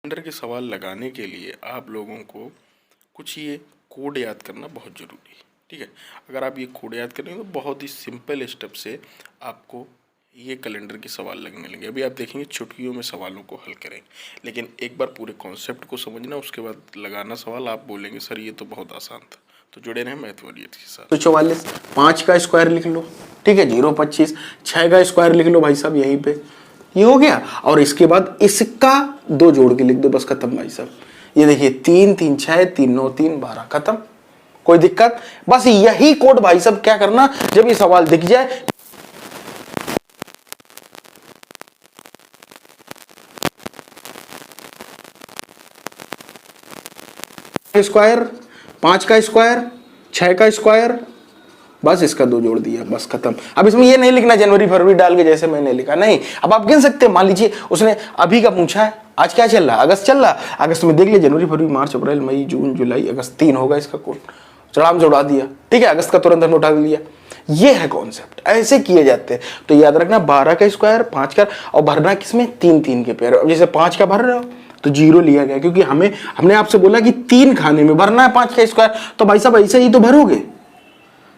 Calendar के सवाल लगाने के लिए आप लोगों को कुछ ये कोड याद करना बहुत ज़रूरी है। ठीक है, अगर आप ये कोड याद करेंगे तो बहुत ही सिंपल स्टेप से आपको ये कैलेंडर के सवाल लगने लगे। अभी आप देखेंगे चुटकियों में सवालों को हल करेंगे, लेकिन एक बार पूरे कॉन्सेप्ट को समझना, उसके बाद लगाना सवाल। आप बोलेंगे सर ये तो बहुत आसान था। तो जुड़े रहें मैथवरियत के साथ। तो 44, 5 का स्क्वायर लिख लो, ठीक है, 0 25, 6 का स्क्वायर लिख लो भाई साहब यहीं पे, ये हो गया। और इसके बाद इसका 2 जोड़ के लिख दो, बस खत्म भाई साहब। ये देखिए 3 3 6 3 9 3 12, खत्म। कोई दिक्कत? बस यही कोड भाई साहब क्या करना, जब ये सवाल दिख जाए स्क्वायर, 5 का स्क्वायर, 6 का स्क्वायर, बस इसका 2 जोड़ दिया, बस खत्म। अब इसमें ये नहीं लिखना जनवरी फरवरी डाल के जैसे मैंने लिखा, नहीं। अब आप गिन सकते हैं, मान लीजिए उसने अभी का पूछा है, आज क्या चल रहा है, अगस्त चल रहा है, अगस्त में देख लिया जनवरी फरवरी मार्च अप्रैल मई जून जुलाई अगस्त, 3 होगा इसका कोड, चढ़ाम से उड़ा दिया, ठीक है, अगस्त का तुरंत हमने उठा लिया। ये है कॉन्सेप्ट, ऐसे किए जाते हैं। तो याद रखना 12 का स्क्वायर, 5 का, और भरना किसमें, 3 3 के पेयर। अब जैसे 5 का भर रहे हो तो 0 लिया गया, क्योंकि हमने आपसे बोला कि 3 खाने में भरना है 5 का स्क्वायर, तो भाई साहब ऐसे ही तो भरोगे,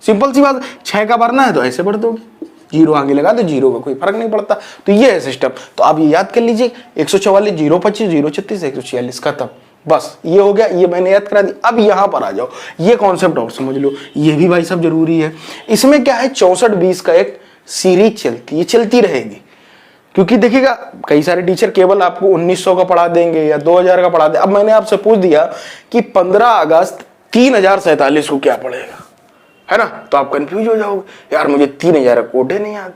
सिंपल सी बात। 6 का भरना है तो ऐसे भर दोगे, 0 आगे लगा तो 0 का कोई फर्क नहीं पड़ता। तो ये है सिस्टम। तो आप ये याद कर लीजिए, 144 0 25 0 36 146, खत्म। बस ये हो गया, ये मैंने याद करा दी। अब यहां पर आ जाओ, ये कॉन्सेप्ट और समझ लो, ये भी भाई साहब जरूरी है। इसमें क्या है, 64 20 का एक सीरीज चलती है, चलती रहेगी। क्योंकि देखिएगा कई सारे टीचर केवल आपको 1900 का पढ़ा देंगे या 2000 का पढ़ा दे। अब मैंने आपसे पूछ दिया कि 15 अगस्त 3047 को क्या पढ़ेगा, है ना, तो आप कंफ्यूज हो जाओगे, यार मुझे 3000 कोड ही नहीं याद,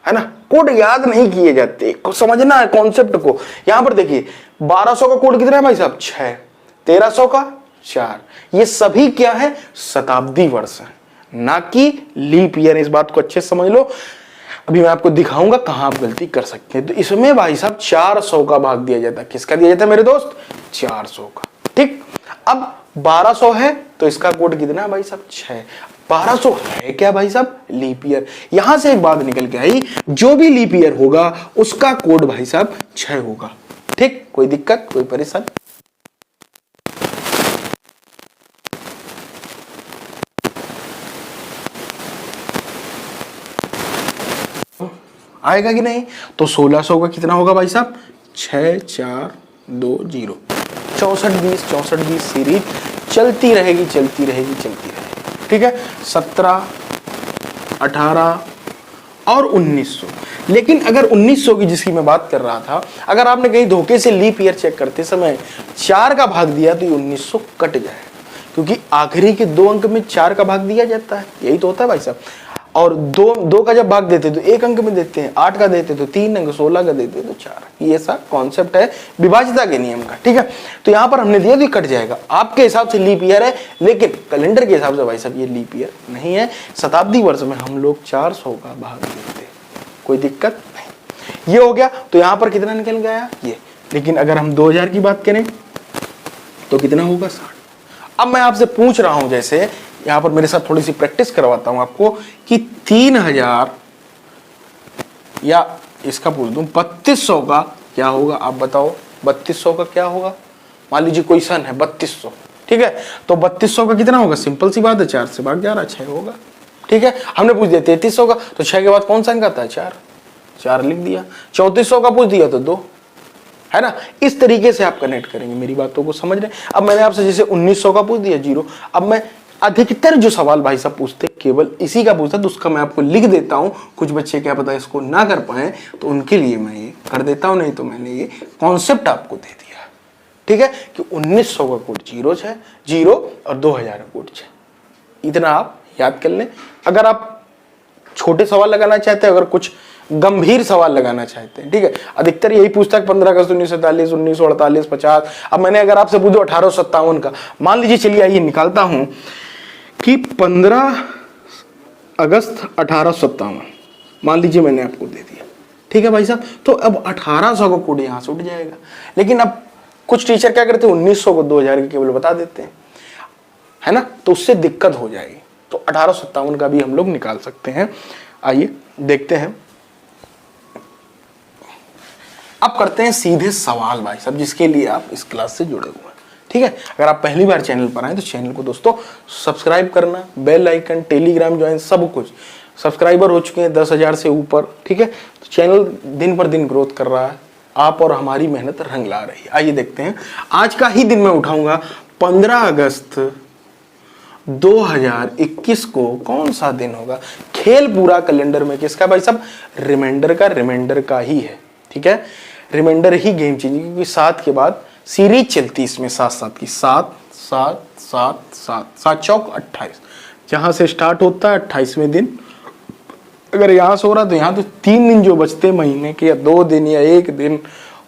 है ना। कोड याद नहीं किए जाते, समझना है कॉन्सेप्ट को। यहां पर देखिए 1200 का कोड कितना है भाई साहब, 6, 1300 का 4, ये सभी क्या है, शताब्दी वर्ष है, ना कि लीप ईयर। इस बात को अच्छे से समझ लो। अभी मैं आपको दिखाऊंगा कहां आप गलती कर सकते हैं। तो इसमें भाई साहब 400 का भाग दिया जाता है, किसका दिया जाता है मेरे दोस्त, 400 का, ठीक। अब 1200 है तो इसका कोड कितना है भाई साहब, 6। 1200 है क्या भाई साहब, लीप ईयर। यहां से एक बात निकल के आई, जो भी लीप ईयर होगा उसका कोड भाई साहब 6 होगा, ठीक। कोई दिक्कत, कोई परेशानी? आएगा कि नहीं? तो 1600 का कितना होगा भाई साहब, 6 4 2 0। 64 20 64 20 सीरीज चलती रहेगी, चलती रहेगी, चलती रहेगी, ठीक है। 17 18 और 1900। लेकिन अगर 1900 की जिसकी मैं बात कर रहा था, अगर आपने कहीं धोखे से लीप ईयर चेक करते समय 4 का भाग दिया तो ये 1900 कट जाए, क्योंकि आखिरी के 2 अंक में 4 का भाग दिया जाता है, यही तो होता है भाई साहब। और 2 का जब भाग देते तो 1 अंक में देते हैं, 8 का देते तो 3 अंक, 16 का देते तो 4। ये सा कॉन्सेप्ट है विभाज्यता के नियम का, ठीक है। तो यहां पर हमने दिया तो कट जाएगा। आपके हिसाब से लीप ईयर है, लेकिन कैलेंडर के हिसाब से भाई साहब ये लीप ईयर नहीं है। शताब्दी वर्ष में हम लोग 400 का भाग देते हैं, कोई दिक्कत नहीं। ये हो गया। तो यहां पर कितना निकल गया ये। लेकिन अगर हम 2000 की बात करें तो कितना होगा, 60। अब मैं आपसे पूछ रहा हूं, जैसे यहां पर मेरे साथ थोड़ी सी प्रैक्टिस करवाता हूं आपको, कि 3000 या इसका पूछ दूं 3200 का क्या होगा, आप बताओ 3200 का क्या होगा। मान लीजिए कोई सन है 3200, ठीक है, तो 3200 का कितना होगा, सिंपल सी बात है, 4 से भाग जा रहा, 6 होगा, ठीक है। हमने पूछ दिया 3300 का, तो 6 के बाद कौन सा अंक आता है, 4, 4 लिख दिया। 3400 का पूछ दिया तो 2, है ना। इस तरीके से आप कनेक्ट करेंगे, मेरी बातों को समझ रहे हैं। अब मैंने आपसे जैसे 1900 का पूछ दिया 0। अब मैं अधिकतर जो सवाल भाई साहब पूछते केवल इसी का पूछता, तो उसका मैं आपको लिख देता हूं। कुछ बच्चे क्या पता इसको ना कर पाए, तो उनके लिए मैं ये कर देता हूं, नहीं तो मैंने ये कॉन्सेप्ट आपको दे दिया, ठीक है। कि 1900 का कोड 0 और 2000 का कोड 6। इतना आप याद कर लें। अगर आप छोटे सवाल लगाना चाहते हैं, अगर कुछ गंभीर सवाल लगाना चाहते हैं, ठीक है, अधिकतर यही पूछता है 15 अगस्त 1947 1948 50। अब मैंने अगर आपसे पूछो 1857 का, मान लीजिए, चलिए आइए निकालता हूं कि 15 अगस्त 1857 मान लीजिए मैंने आपको दे दिया, ठीक है भाई साहब। तो अब 1800 का कोड यहां से उठ जाएगा। लेकिन अब कुछ टीचर क्या करते हैं, 1900 को 2000 के केवल बता देते हैं, है ना, तो उससे दिक्कत हो जाएगी। तो 1857 का भी हम लोग निकाल सकते हैं। आइए देखते हैं। अब करते हैं सीधे सवाल भाई साहब, जिसके लिए आप इस क्लास से जुड़े हुए हैं। ठीक है, अगर आप पहली बार चैनल पर आए तो चैनल को दोस्तों सब्सक्राइब करना, बेल आइकन, टेलीग्राम ज्वाइन, सब कुछ। सब्सक्राइबर हो चुके हैं 10,000 से ऊपर। ठीक है, तो चैनल दिन पर दिन ग्रोथ कर रहा है, आप और हमारी मेहनत रंग ला रही है। आइए देखते हैं, आज का ही दिन मैं उठाऊंगा 15 अगस्त 2021 को कौन सा दिन होगा। खेल पूरा कैलेंडर में किसका भाई साहब, रिमाइंडर का ही है। ठीक है, रिमाइंडर ही गेम चेंजिंग, क्योंकि 7 के बाद सीरीज चलती है इसमें 7-7 की, 7 7 7 7 7 चौक 28, जहां से स्टार्ट होता है 28वें दिन। अगर यहाँ से हो रहा तो यहाँ तो 3 दिन जो बचते महीने के, या 2 दिन या 1 दिन,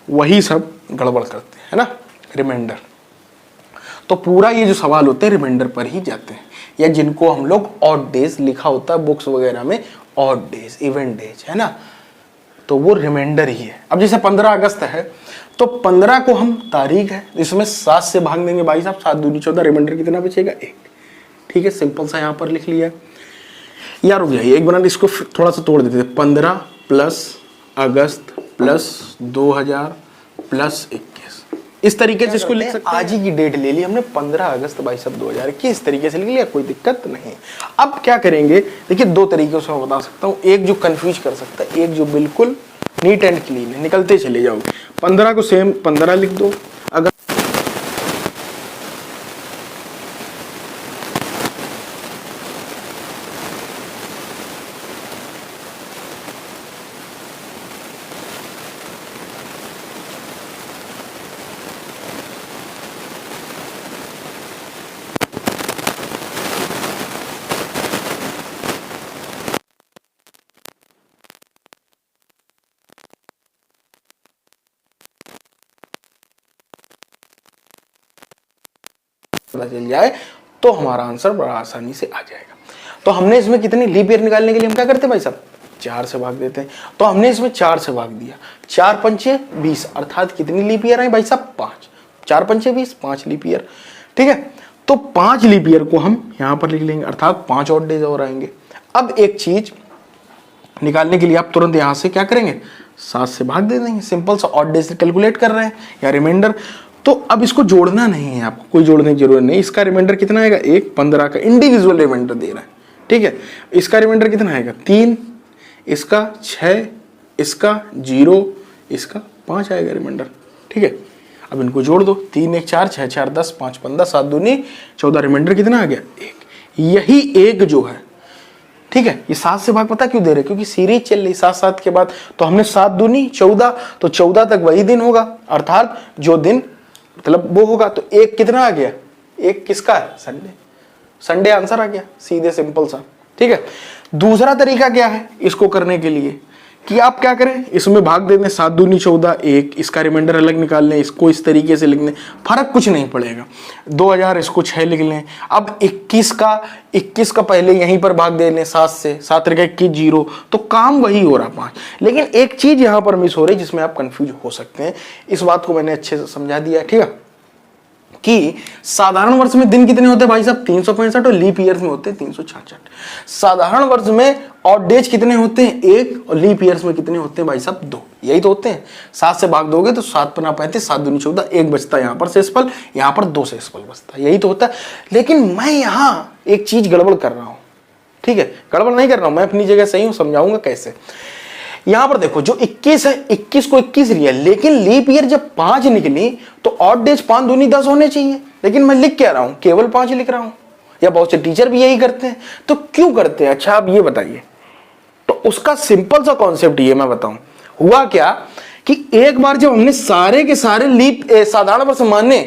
वही सब गड़बड़ करते हैं, है ना, रिमाइंडर। तो पूरा ये जो सवाल होते हैं रिमाइंडर पर ही जाते हैं, या जिनको हम लोग ऑड डेज लिखा होता है बुक्स वगैरह में, ऑड डेज, इवेंट डेज, है ना, तो वो रिमाइंडर ही है। अब जैसे 15 अगस्त है तो 15 को हम तारीख है, इसमें 7 से भाग देंगे भाई साहब, 7 दूनी 14, रिमाइंडर कितना बचेगा 1। ठीक है, सिंपल सा यहाँ पर लिख लिया। यार रुक जाइए, एक बार इसको थोड़ा सा तोड़ देते थे। 15 प्लस अगस्त प्लस 2000 प्लस 21, इस तरीके से इसको लिख सकते हैं। आज ही की डेट ले ली हमने 15 अगस्त भाई साहब 2021, इस तरीके से लिख लिया, कोई दिक्कत नहीं। अब क्या करेंगे, देखिए 2 तरीकों से मैं बता सकता हूँ, एक जो कंफ्यूज कर सकता है, एक जो बिल्कुल नीट एंड क्लीन है, निकलते चले जाओगे। 15 को सेम 15 लिख दो, अगर पता चल जाए तो हमारा आंसर बड़ा आसानी से आ जाएगा। तो हमने इसमें कितने लीप ईयर निकालने के लिए हम क्या करते हैं भाई साहब, 4 से भाग देते हैं। तो हमने इसमें 4 से भाग दिया, 4 पंचे 20, अर्थात कितनी लीप ईयर है भाई साहब 5, 4 पंचे 20, 5 लीप ईयर। ठीक है, तो 5 लीप ईयर को हम यहाँ पर लिख लेंगे, अर्थात 5 ऑड डेज और आएंगे। अब एक चीज निकालने के लिए आप तुरंत यहाँ से क्या करेंगे, 7 से भाग दे देंगे, सिंपल सा, ऑड डेज कैलकुलेट कर रहे हैं या रिमाइंडर। तो अब इसको जोड़ना नहीं है, आपको कोई जोड़ने की जरूरत नहीं। इसका रिमाइंडर कितना आएगा 1, 15 का इंडिविजुअल रिमाइंडर दे रहा है। ठीक है, इसका रिमाइंडर कितना आएगा 3, इसका 6, इसका 0, इसका 5 आएगा रिमाइंडर। ठीक है, अब इनको जोड़ दो, 3 1 4, 6 4 10, 5 15, 7 दूनी 14, रिमाइंडर कितना आ गया 1। यही एक जो है, ठीक है, ये 7 से भाग पता क्यों दे रहे, क्योंकि सीरीज चल रही 7 के बाद, तो हमने 7 दूनी 14, तो 14 तक वही दिन होगा, अर्थात जो दिन मतलब वो होगा। तो 1 कितना आ गया, 1 किसका है, संडे, संडे आंसर आ गया, सीधे सिंपल सा। ठीक है, दूसरा तरीका क्या है इसको करने के लिए, कि आप क्या करें, इसमें भाग दें, 7 दूनी 14, 1, इसका रिमाइंडर अलग निकाल लें, इसको इस तरीके से लिख लें, फर्क कुछ नहीं पड़ेगा। 2000 इसको 6 लिख लें। अब 21 का पहले यहीं पर भाग दे लें 7 से, 7 रखा 21 0, तो काम वही हो रहा 5। लेकिन एक चीज यहां पर मिस हो रही है जिसमें आप कंफ्यूज हो सकते हैं, इस बात को मैंने अच्छे से समझा दिया है। ठीक है, कि साधारण वर्ष में दिन कितने होते हैं भाई साहब 365, और लीप ईयर्स में होते हैं 366। साधारण वर्ष में ऑड डेज कितने होते हैं 1, और लीप ईयर्स में कितने होते हैं भाई साहब 2, यही तो होते हैं। 7 से भाग दोगे तो 7 पना 35, 7 दूनी 14, 1 बचता है यहाँ पर शेषफल, यहाँ पर 2 शेषफल बचता है, यही तो होता है। लेकिन मैं यहाँ एक चीज गड़बड़ कर रहा हूं। ठीक है, गड़बड़ नहीं कर रहा हूं, मैं अपनी जगह सही हूं, समझाऊंगा कैसे। यहां पर देखो, जो 21 है, 21 को 21 रियल, लेकिन लीप ईयर जब 5 निकली तो ऑड डेज 5 दूनी 10 होने चाहिए, लेकिन मैं लिख क्या रहा हूं, केवल 5 लिख रहा हूं। या बहुत से टीचर भी यही करते हैं, तो क्यों करते हैं, अच्छा आप ये बताइए। तो उसका सिंपल सा कॉन्सेप्ट ये मैं बताऊं, हुआ क्या कि एक बार जब हमने सारे के सारे लीप साधारण वर्ष माने,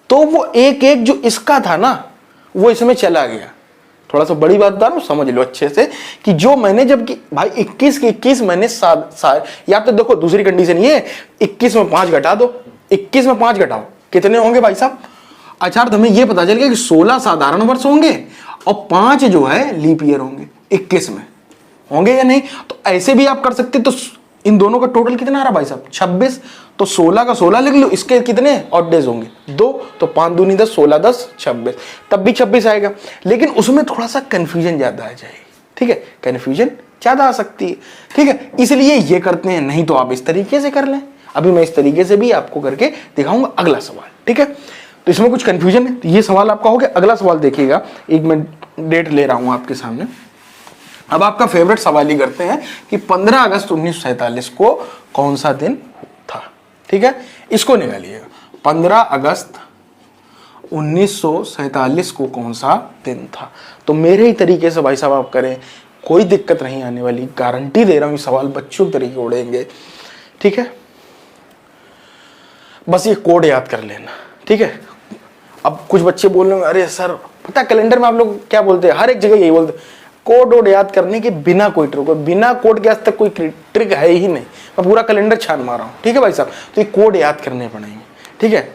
तो वो एक जो इसका था ना, वो इसमें चला गया। थोड़ा सा बड़ी बात बता रहा हूं, समझ लो अच्छे से, कि जो मैंने जब कि भाई 21 के 21 मैंने या तो देखो दूसरी कंडीशन ये, 21 में 5 घटा दो, 21 में 5 घटाओ, कितने होंगे भाई साहब, अच्छा तो हमें ये पता चल गया कि 16 साधारण वर्ष होंगे और 5 जो है लीप ईयर होंगे 21 में, होंगे या नहीं। तो ऐसे भी आप कर सकते, तो इन दोनों का टोटल कितना आ रहा भाई साहब 26, तो 16 का 16 लिख लो, इसके कितने ऑड डेज होंगे 2, तो 5 दूनी 10, 16 10 26, तब भी 26 आएगा। लेकिन उसमें थोड़ा सा कंफ्यूजन ज्यादा आ जाएगी। ठीक है, कंफ्यूजन ज्यादा आ सकती है, ठीक है, इसलिए ये करते हैं। नहीं तो आप इस तरीके से कर लें। अभी मैं इस तरीके से भी आपको करके दिखाऊंगा अगला सवाल, ठीक है। तो इसमें कुछ कंफ्यूजन है तो ये सवाल आपका हो गया। अगला सवाल देखिएगा, एक मैं डेट ले रहा हूं आपके सामने। अब आपका फेवरेट सवाल ही करते हैं कि 15 अगस्त 1947 को कौन सा दिन था, ठीक है। इसको निकालिएगा, 15 अगस्त 1947 को कौन सा दिन था। तो मेरे ही तरीके से भाई साहब आप करें, कोई दिक्कत नहीं आने वाली, गारंटी दे रहा हूं। ये सवाल बच्चों के तरीके उड़ेंगे, ठीक है। बस ये कोड याद कर लेना, ठीक है। अब कुछ बच्चे बोल रहे हैं अरे सर पता कैलेंडर में आप लोग क्या बोलते हैं, हर एक जगह यही बोलते हैं, कोड वोड याद करने के बिना कोई ट्रिक, बिना कोड के आज तक कोई ट्रिक है ही नहीं। मैं पूरा कैलेंडर छान मारा हूं, ठीक है भाई साहब। तो ये कोड याद करने पड़ेंगे, ठीक है।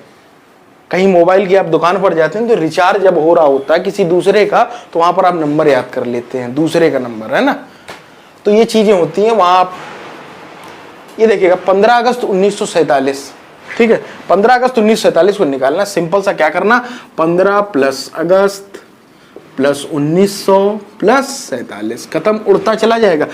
कहीं मोबाइल की आप दुकान पर जाते हैं तो रिचार्ज जब हो रहा होता है किसी दूसरे का, तो वहां पर आप नंबर याद कर लेते हैं, दूसरे का नंबर है ना। तो ये चीजें होती हैं वहां आप ये देखिएगा 15 अगस्त 1947, ठीक है। 15 अगस्त 1947 को निकालना, सिंपल सा क्या करना, 15 प्लस अगस्त प्लस 1900 प्लस 47, खत्म, उड़ता चला जाएगा।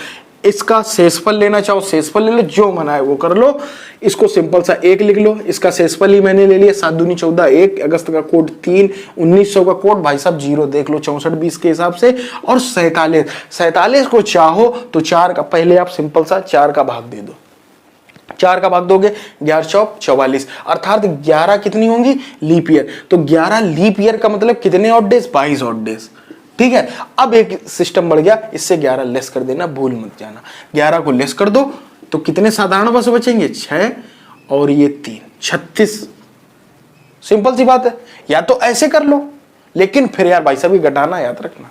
इसका शेषफल लेना चाहो शेषफल ले लो, जो मना है वो कर लो। इसको सिंपल सा 1 लिख लो, इसका शेषफल ही मैंने ले लिया, 7 दूनी 14, 1 अगस्त का कोड 3, 1900 का कोड भाई साहब 0 देख लो 64-20 के हिसाब से। और 47 को चाहो तो 4 का पहले आप सिंपल सा 4 का भाग दे दो, 4 का भाग दोगे 11 चौक 44, अर्थात 11 कितनी होंगी लीप ईयर। तो 11 लीप ईयर का मतलब कितने ऑड डेज, 22 ऑड डेज, ठीक है। अब एक सिस्टम बढ़ गया, इससे 11 लेस कर देना, भूल मत जाना। 11 को लेस कर दो तो कितने साधारण वर्ष बचेंगे, 6 और ये 3, 36। सिंपल सी बात है, या तो ऐसे कर लो, लेकिन फिर यार भाई साहब घटाना याद रखना,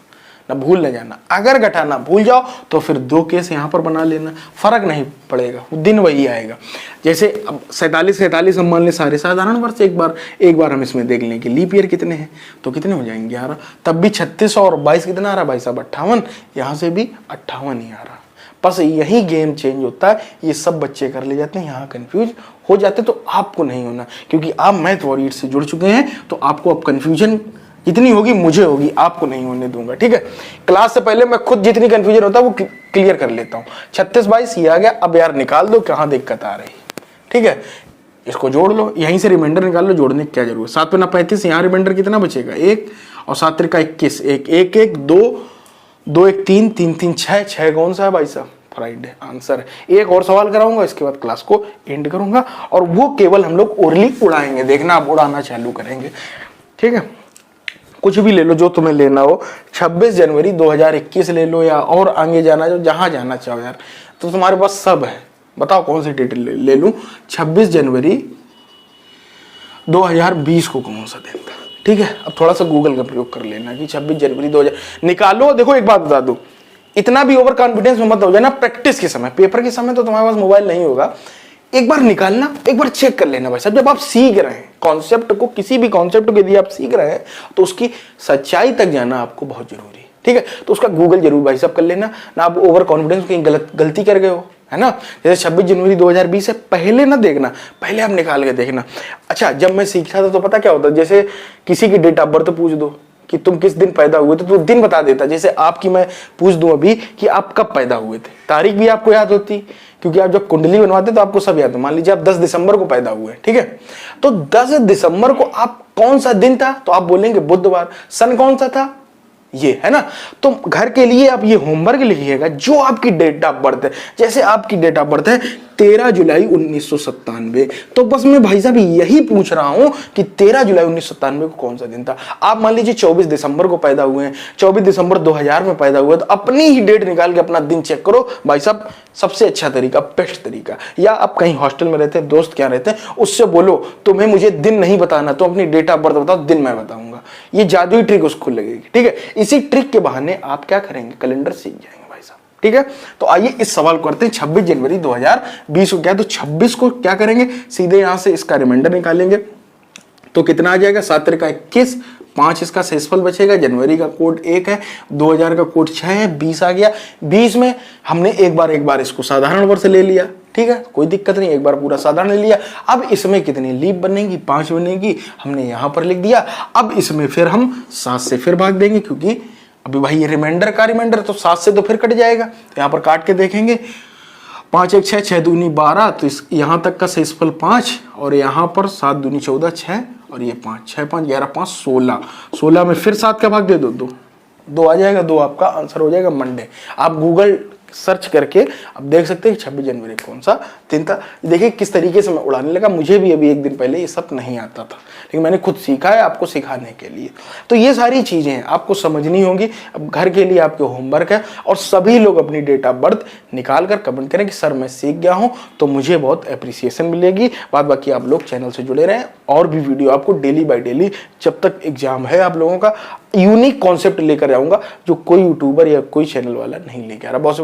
ना भूल न जाना। अगर घटाना भूल जाओ तो फिर 2 केस यहां पर बना लेना, फर्क नहीं पड़ेगा, दिन वही आएगा। जैसे अब 47 हम मान ले सारे साधारण वर्ष, एक बार हम इसमें देख लें कि लीप ईयर कितने हैं, तो कितने हो जाएंगे 11, तब भी 36 और 22 कितना आ रहा भाई साहब 58, यहां से भी 58 ही आ रहा। बस यही गेम चेंज होता है, ये सब बच्चे कर ले जाते हैं, यहाँ कंफ्यूज हो जाते। तो आपको नहीं होना, क्योंकि आप मैथ वॉरियर से जुड़ चुके हैं, तो आपको अब कंफ्यूजन जितनी होगी मुझे होगी, आपको नहीं होने दूंगा, ठीक है। क्लास से पहले मैं खुद जितनी कंफ्यूजन होता है वो क्लियर कर लेता हूँ। 36-22 ये आ गया, अब यार निकाल दो कहाँ दिक्कत आ रही, ठीक है। इसको जोड़ लो, यहीं से रिमाइंडर निकाल लो, जोड़ने की क्या जरूरत। 7 पे ना 35, यहाँ रिमाइंडर कितना बचेगा 1, और 7 3 का 21, 1 1 1 2 2 1 3 3 3 6 कौन सा है भाई साहब, फ्राइडे आंसर है। एक और सवाल कराऊंगा, इसके बाद क्लास को एंड करूंगा, और वो केवल हम लोग ओरली उड़ाएंगे, देखना आप उड़ाना चालू करेंगे, ठीक है। कुछ भी ले लो जो तुम्हें लेना हो, 26 जनवरी 2021 ले लो, या और आगे जाना जो जहां जाना चाहो यार, तो तुम्हारे पास सब है। बताओ कौन सी डेट ले लूं, 26 जनवरी 2020 को कौन सा दिन था, ठीक है। अब थोड़ा सा गूगल का प्रयोग कर लेना कि 26 जनवरी 2000 निकालो। देखो एक बात बता दूं, इतना भी ओवर कॉन्फिडेंस में मत हो जाना। प्रैक्टिस के समय, पेपर के समय तो तुम्हारे पास मोबाइल नहीं होगा, एक बार निकालना, एक बार चेक कर लेना भाई साहब। जब आप सीख रहे हैं कॉन्सेप्ट को, किसी भी कॉन्सेप्ट को यदि आप सीख रहे हैं तो उसकी सच्चाई तक जाना आपको बहुत जरूरी है, ठीक है। तो उसका गूगल जरूर भाई साहब कर लेना ना। आप ओवर कॉन्फिडेंस कहीं गलती कर गए हो, है ना। जैसे 26 जनवरी 2020 से पहले ना देखना, पहले आप निकाल के देखना। अच्छा, जब मैं सीखता था तो पता क्या होता, जैसे किसी की डेट ऑफ बर्थ पूछ दो कि तुम किस दिन पैदा हुए थे, तो दिन बता देता। जैसे आपकी मैं पूछ दूं अभी कि आप कब पैदा हुए थे, तारीख भी आपको याद होती, क्योंकि आप जब कुंडली बनवाते तो आपको सब याद है। मान लीजिए आप 10 दिसंबर को पैदा हुए, ठीक है, तो 10 दिसंबर को आप कौन सा दिन था, तो आप बोलेंगे बुधवार। सन कौन सा था, ये है ना। तो घर के लिए आप ये होमवर्क लिखिएगा, जो आपकी डेट ऑफ बर्थ है। जैसे आपकी डेट ऑफ बर्थ है 13 जुलाई 1997, तो बस मैं भाई साहब यही पूछ रहा हूं कि 13 जुलाई 1997 को कौन सा दिन था। आप मान लीजिए 24 दिसंबर को पैदा हुए हैं, 24 दिसंबर 2000 में पैदा हुए, तो अपनी ही डेट निकाल के अपना दिन चेक करो भाई साहब। सबसे अच्छा तरीका, बेस्ट तरीका। या आप कहीं हॉस्टल में रहते हैं, दोस्त क्या रहते हैं, उससे बोलो तुम्हें मुझे दिन नहीं बताना, तो अपनी डेट ऑफ बर्थ बताओ, दिन मैं बताऊंगा। ये जादुई ट्रिक उसको लगेगी, ठीक है। इसी ट्रिक के बहाने आप क्या करेंगे, कैलेंडर सीख जाएंगे भाई साहब, ठीक है। तो आइए इस सवाल को करते हैं। 26 जनवरी 2020 को क्या, तो 26 को क्या करेंगे, सीधे यहां से इसका रिमाइंडर निकालेंगे, तो कितना आ जाएगा, 7 3 का 21, 5 इसका शेषफल बचेगा। जनवरी का कोड 1 है, 2000 का कोड 6 है, 20 आ गया। 20 में हमने एक बार इसको साधारण वर्ष ले लिया, ठीक है, कोई दिक्कत नहीं, एक बार पूरा साधारण ले लिया। अब इसमें कितनी लीप बनेगी, 5 बनेगी, हमने यहां पर लिख दिया। अब इसमें फिर हम 7 से फिर भाग देंगे, क्योंकि अभी भाई ये रिमाइंडर का रिमाइंडर तो 7 से तो फिर कट जाएगा, तो यहाँ पर काट के देखेंगे 5 1 6, 6 दूनी 12, तो इस यहाँ तक का शेषफल 5 और यहाँ पर 7 दूनी 14 6 और ये 5 6 5 11 5 16, 16 में फिर 7 का भाग दे दो, 2 आ जाएगा, 2 आपका आंसर हो जाएगा मंडे। आप गूगल सर्च करके अब देख सकते हैं 26 जनवरी कौन सा दिन था। देखिए किस तरीके से मैं उड़ाने लगा, मुझे भी अभी एक दिन पहले ये सब नहीं आता था, लेकिन मैंने खुद सीखा है आपको सिखाने के लिए। तो ये सारी चीजें हैं आपको समझनी होंगी। अब घर के लिए आपके होमवर्क है, और सभी लोग अपनी डेट ऑफ बर्थ निकाल कर कमेंट करें कि सर मैं सीख गया हूं, तो मुझे बहुत अप्रिसिएशन मिलेगी। बाद बाकी आप लोग चैनल से जुड़े रहें, और भी वीडियो आपको डेली बाय डेली जब तक एग्जाम है आप लोगों का यूनिक कॉन्सेप्ट लेकर आऊंगा जो कोई यूट्यूबर या कोई चैनल वाला नहीं लेके आ रहा। बहुत